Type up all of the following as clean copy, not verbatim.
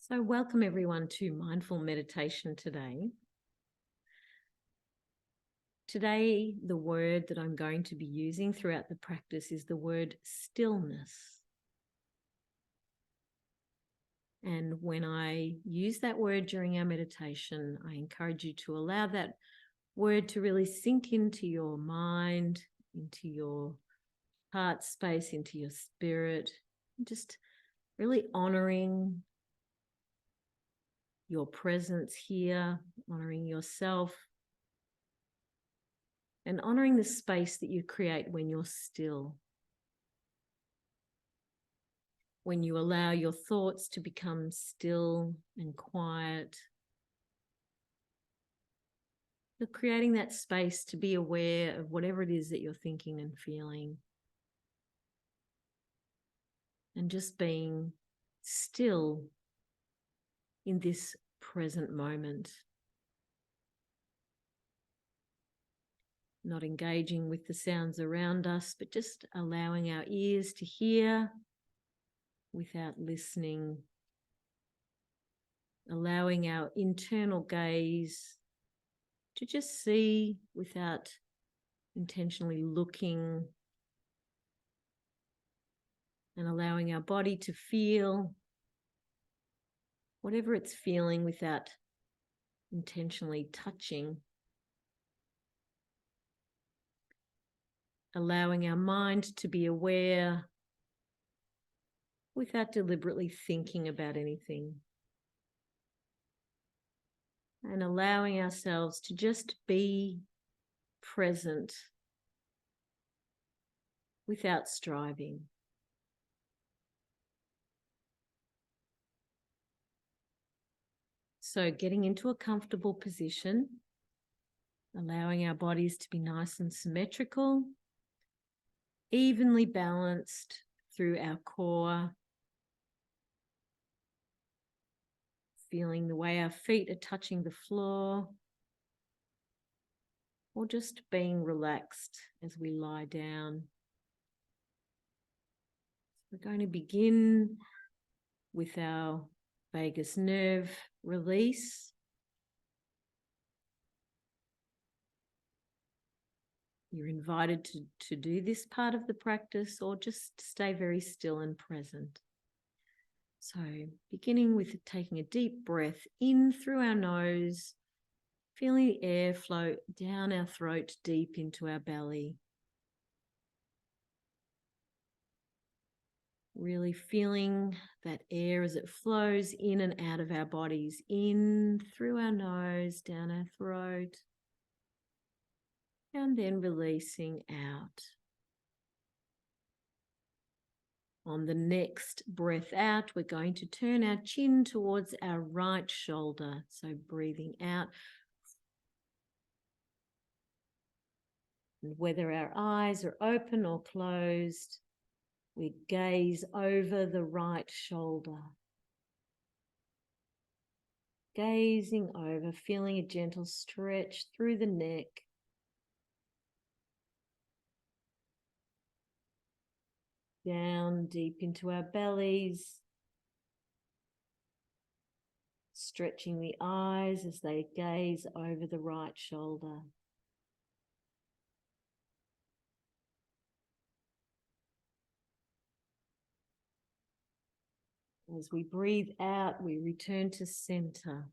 So welcome everyone to mindful meditation today. Today, the word that I'm going to be using throughout the practice is the word stillness. And when I use that word during our meditation, I encourage you to allow that word to really sink into your mind, into your heart space, into your spirit, just really honoring your presence here, honoring yourself, and honoring the space that you create when you're still. When you allow your thoughts to become still and quiet, you're creating that space to be aware of whatever it is that you're thinking and feeling. And just being still in this present moment. Not engaging with the sounds around us, but just allowing our ears to hear without listening. Allowing our internal gaze to just see without intentionally looking. And allowing our body to feel whatever it's feeling without intentionally touching. Allowing our mind to be aware without deliberately thinking about anything. And allowing ourselves to just be present without striving. So getting into a comfortable position, allowing our bodies to be nice and symmetrical, evenly balanced through our core, feeling the way our feet are touching the floor, or just being relaxed as we lie down. We're going to begin with our vagus nerve release. You're invited to do this part of the practice or just stay very still and present. So beginning with taking a deep breath in through our nose, feeling the air flow down our throat deep into our belly. Really feeling that air as it flows in and out of our bodies, in through our nose, down our throat, and then releasing out. On the next breath out, we're going to turn our chin towards our right shoulder. So breathing out. And whether our eyes are open or closed, we gaze over the right shoulder. Gazing over, feeling a gentle stretch through the neck. Down deep into our bellies. Stretching the eyes as they gaze over the right shoulder. As we breathe out, we return to center.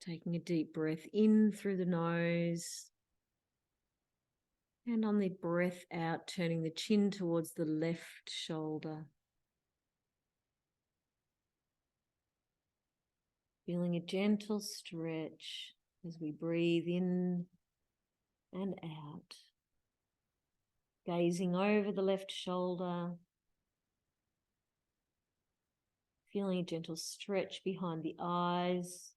Taking a deep breath in through the nose. And on the breath out, turning the chin towards the left shoulder. Feeling a gentle stretch as we breathe in and out. Gazing over the left shoulder. Feeling a gentle stretch behind the eyes,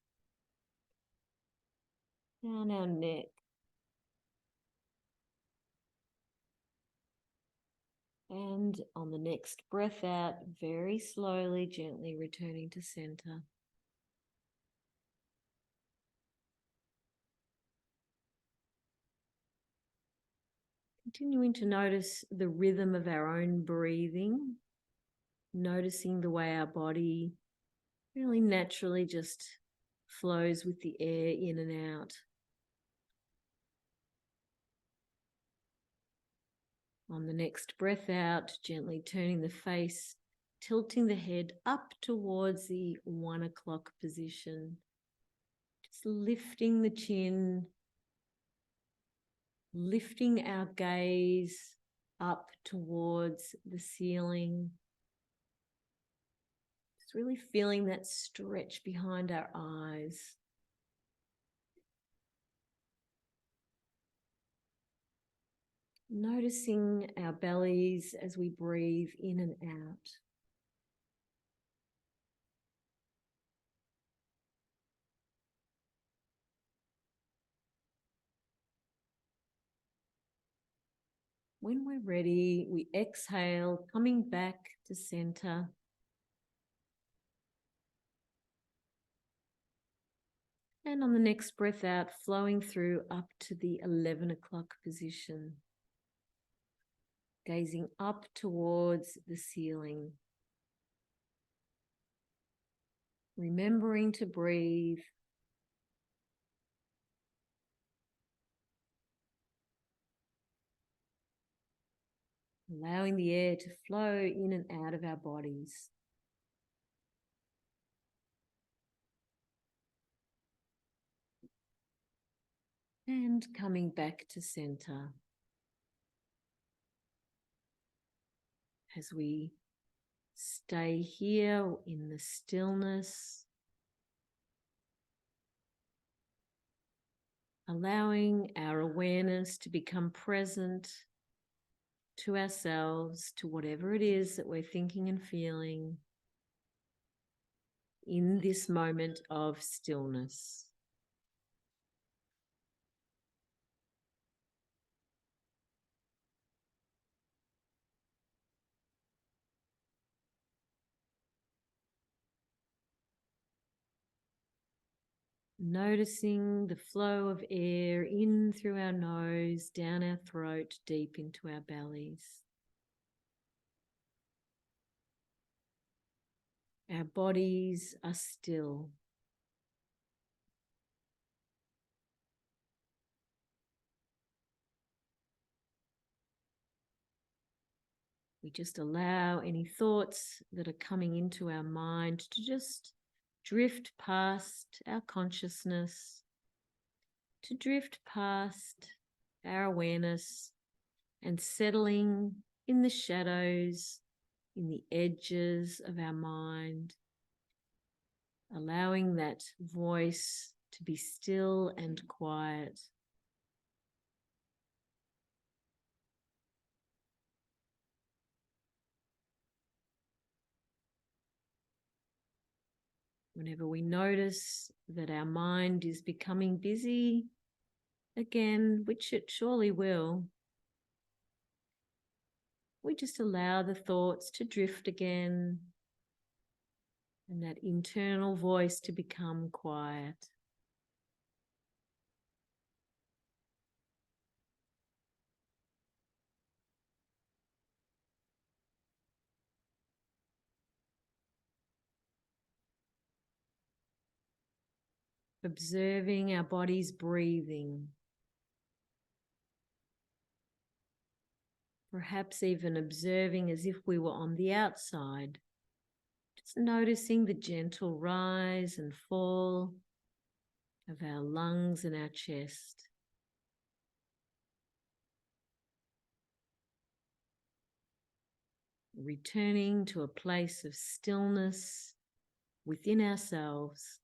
down our neck. And on the next breath out, very slowly, gently returning to center. Continuing to notice the rhythm of our own breathing. noticing the way our body really naturally just flows with the air in and out. On the next breath out, gently turning the face, tilting the head up towards the 1 o'clock position. Just lifting the chin, lifting our gaze up towards the ceiling. Just really feeling that stretch behind our eyes. Noticing our bellies as we breathe in and out. When we're ready, we exhale, coming back to center. And on the next breath out, flowing through up to the 11 o'clock position. Gazing up towards the ceiling. Remembering to breathe. Allowing the air to flow in and out of our bodies. And coming back to center. As we stay here in the stillness, allowing our awareness to become present to ourselves, to whatever it is that we're thinking and feeling in this moment of stillness. Noticing the flow of air in through our nose, down our throat, deep into our bellies. Our bodies are still. We just allow any thoughts that are coming into our mind to just drift past our consciousness, to drift past our awareness and settling in the shadows, in the edges of our mind, allowing that voice to be still and quiet. Whenever we notice that our mind is becoming busy again, which it surely will, we just allow the thoughts to drift again and that internal voice to become quiet. Observing our body's breathing. Perhaps even observing as if we were on the outside. Just noticing the gentle rise and fall of our lungs and our chest. Returning to a place of stillness within ourselves.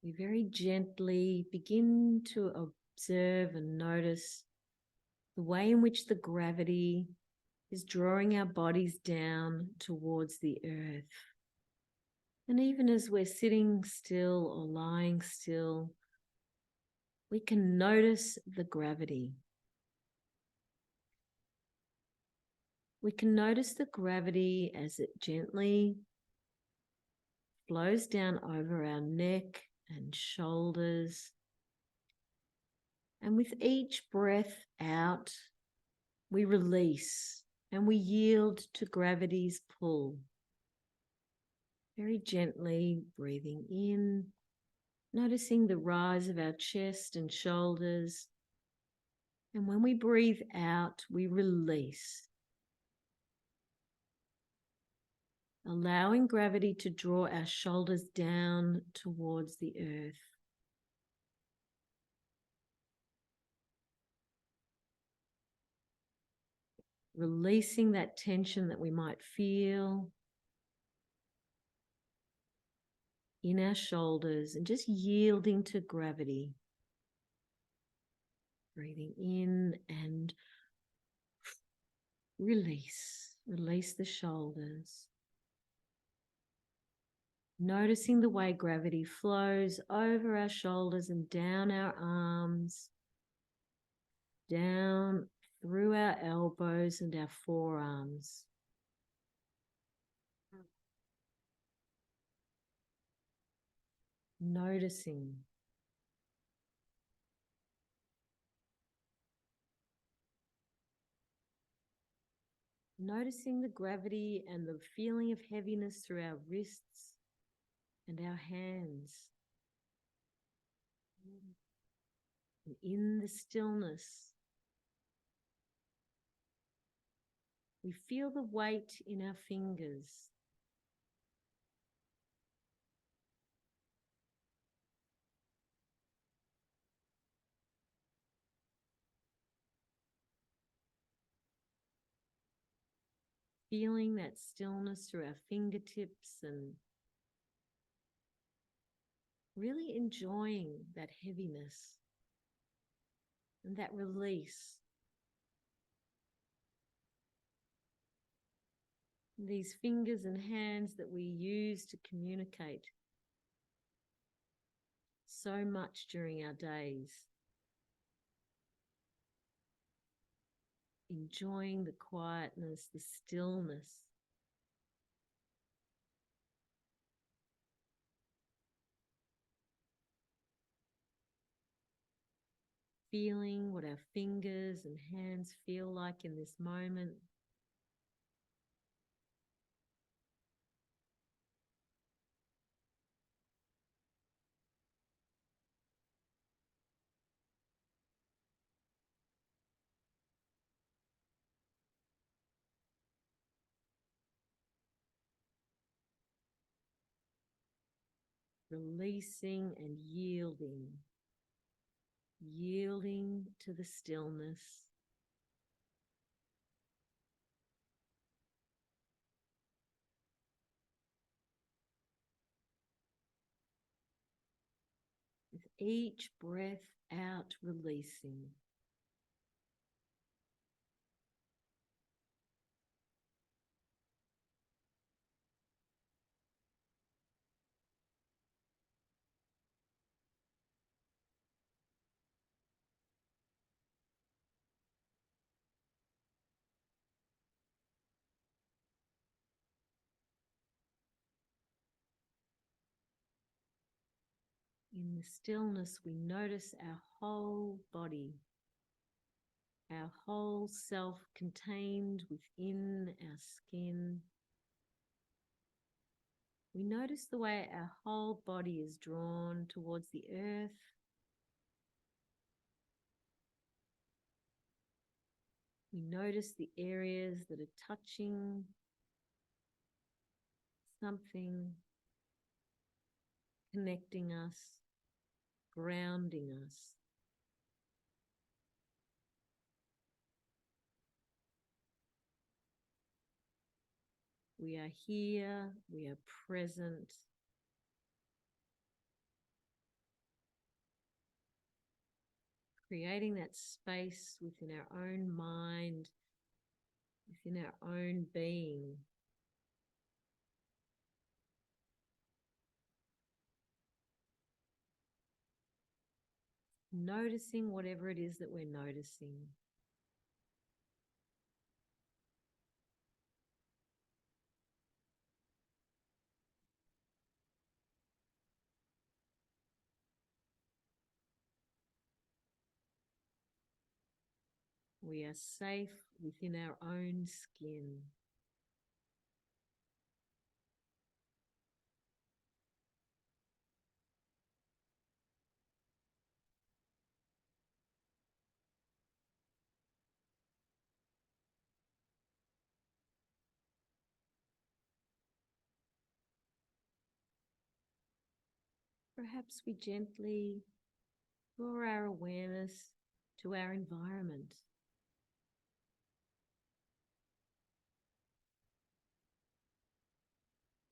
We very gently begin to observe and notice the way in which the gravity is drawing our bodies down towards the earth. And even as we're sitting still or lying still, we can notice the gravity. We can notice the gravity as it gently flows down over our neck and shoulders. And with each breath out, we release and we yield to gravity's pull. Very gently breathing in, noticing the rise of our chest and shoulders. And when we breathe out, we release, allowing gravity to draw our shoulders down towards the earth. Releasing that tension that we might feel in our shoulders and just yielding to gravity. Breathing in and release. Release the shoulders. Noticing the way gravity flows over our shoulders and down our arms, down through our elbows and our forearms. Noticing. Noticing the gravity and the feeling of heaviness through our wrists and our hands. And in the stillness, we feel the weight in our fingers. Feeling that stillness through our fingertips and really enjoying that heaviness and that release. These fingers and hands that we use to communicate so much during our days. Enjoying the quietness, the stillness. Feeling what our fingers and hands feel like in this moment. Releasing and yielding. Yielding to the stillness. With each breath out, releasing. In the stillness, we notice our whole body, our whole self contained within our skin. We notice the way our whole body is drawn towards the earth. We notice the areas that are touching something, connecting us, grounding us. We are here, we are present. Creating that space within our own mind, within our own being. Noticing whatever it is that we're noticing. We are safe within our own skin. Perhaps we gently draw our awareness to our environment.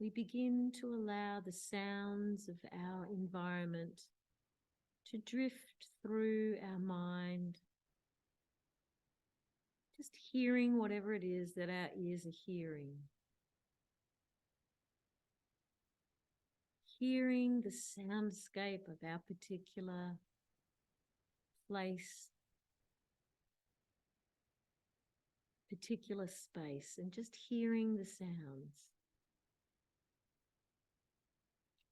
We begin to allow the sounds of our environment to drift through our mind, just hearing whatever it is that our ears are hearing. Hearing the soundscape of our particular place, particular space, and just hearing the sounds.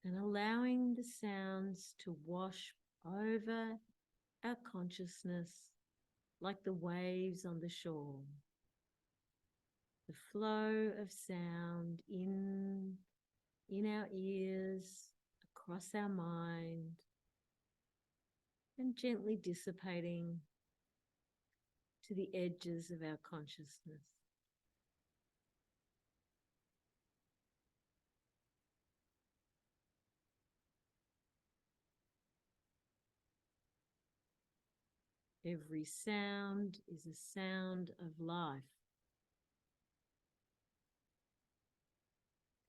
And allowing the sounds to wash over our consciousness like the waves on the shore. The flow of sound in our ears, across our mind, and gently dissipating to the edges of our consciousness. Every sound is a sound of life.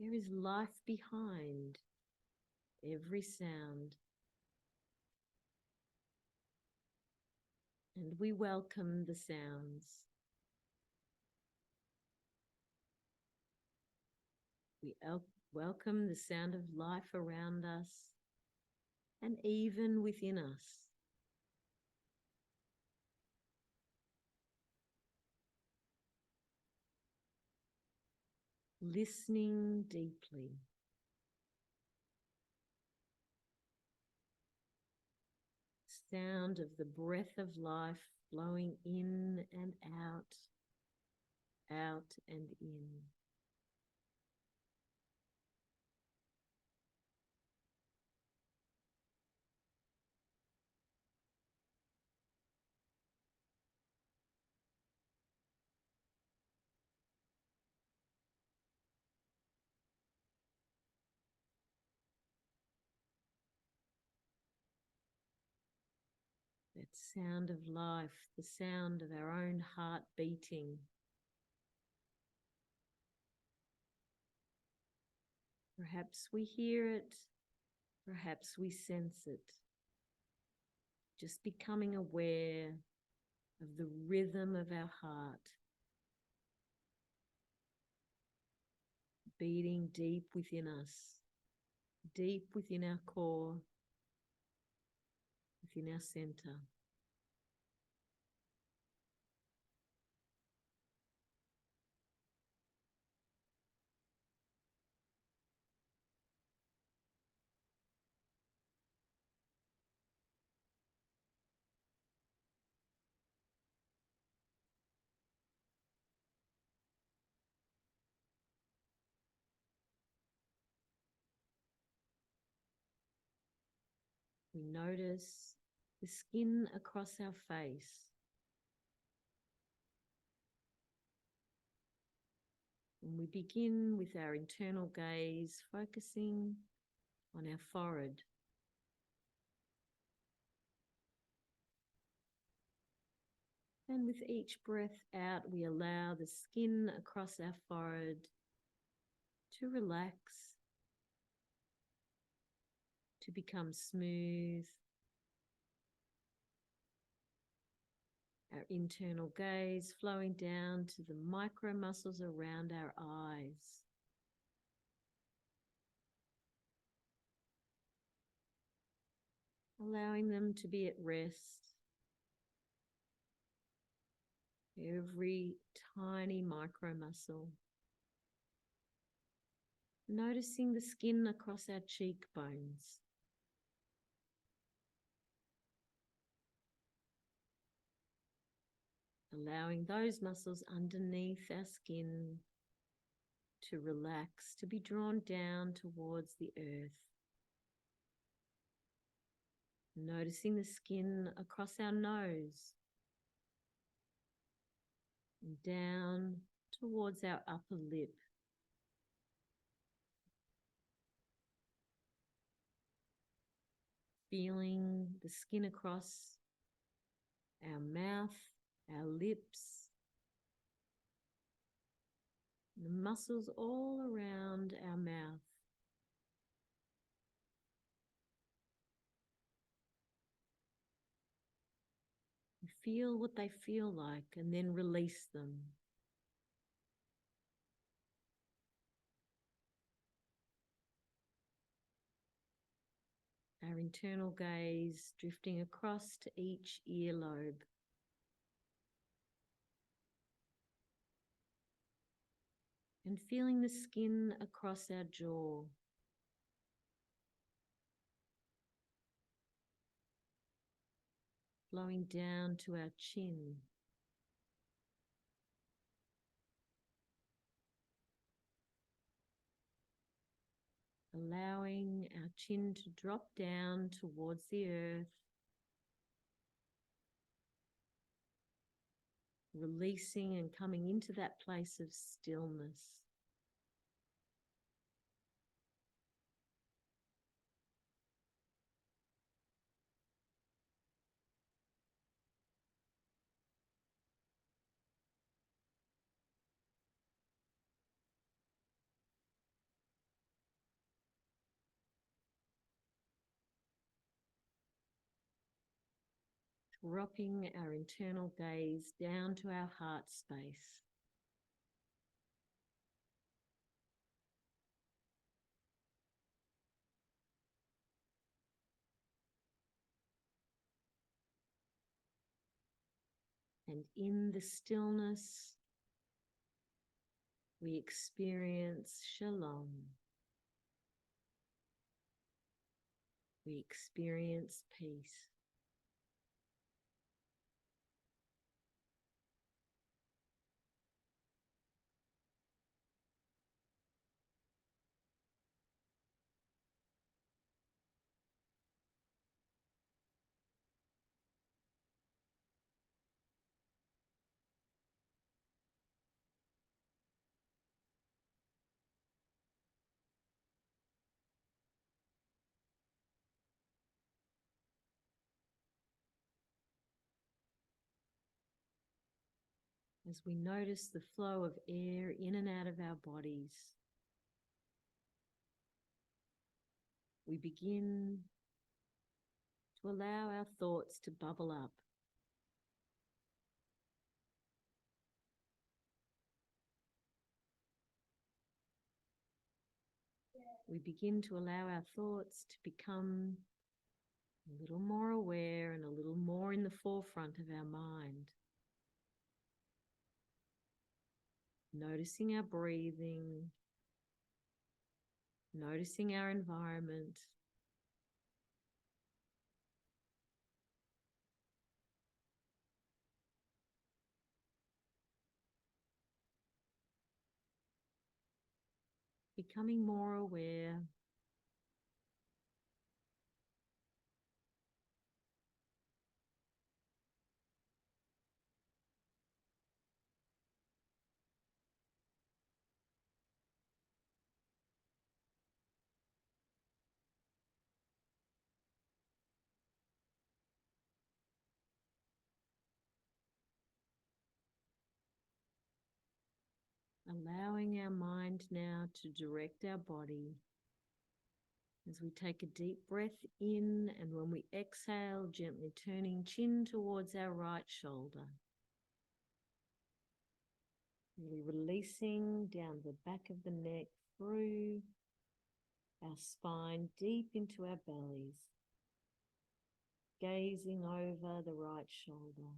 There is life behind every sound. And we welcome the sounds. We welcome the sound of life around us and even within us. Listening deeply. Sound of the breath of life flowing in and out, out and in. That sound of life, the sound of our own heart beating. Perhaps we hear it, perhaps we sense it. Just becoming aware of the rhythm of our heart, beating deep within us, deep within our core, within our center. We notice the skin across our face. And we begin with our internal gaze, focusing on our forehead. And with each breath out, we allow the skin across our forehead to relax, to become smooth. Our internal gaze flowing down to the micro muscles around our eyes. Allowing them to be at rest. Every tiny micro muscle. Noticing the skin across our cheekbones. allowing those muscles underneath our skin to relax, to be drawn down towards the earth. Noticing the skin across our nose and down towards our upper lip. Feeling the skin across our mouth, our lips, the muscles all around our mouth. Feel what they feel like and then release them. Our internal gaze drifting across to each earlobe. And feeling the skin across our jaw. Flowing down to our chin. Allowing our chin to drop down towards the earth. Releasing and coming into that place of stillness. Dropping our internal gaze down to our heart space. And in the stillness, we experience Shalom. We experience peace. As we notice the flow of air in and out of our bodies, we begin to allow our thoughts to bubble up. We begin to allow our thoughts to become a little more aware and a little more in the forefront of our mind. Noticing our breathing, noticing our environment. Becoming more aware. Allowing our mind now to direct our body as we take a deep breath in, and when we exhale, gently turning chin towards our right shoulder. Really releasing down the back of the neck, through our spine, deep into our bellies. Gazing over the right shoulder.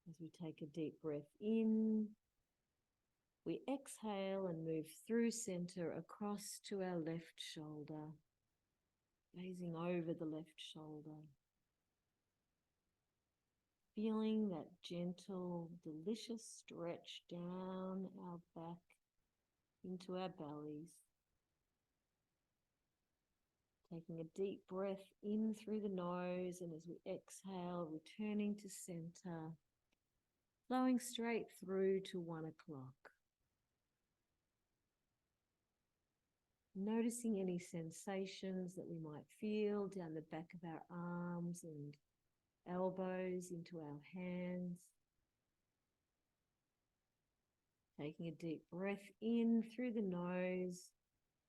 As we take a deep breath in, we exhale and move through center across to our left shoulder, gazing over the left shoulder. feeling that gentle, delicious stretch down our back into our bellies. Taking a deep breath in through the nose, and as we exhale, returning to center, flowing straight through to 1 o'clock. Noticing any sensations that we might feel down the back of our arms and elbows into our hands. Taking a deep breath in through the nose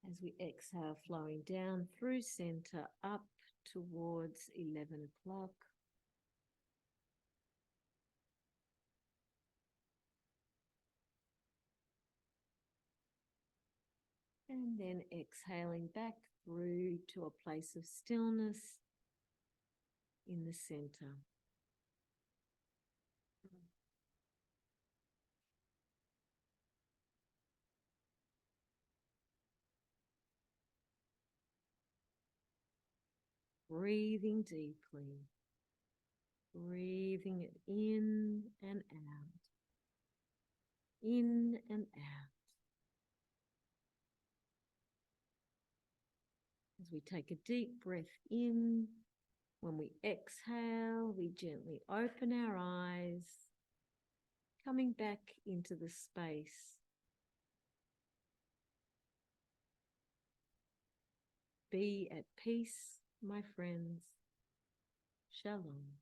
as we exhale, flowing down through center up towards 11 o'clock. And then exhaling back through to a place of stillness in the center. Breathing deeply, breathing it in and out, in and out. As we take a deep breath in, when we exhale, we gently open our eyes, coming back into the space. Be at peace, my friends. Shalom.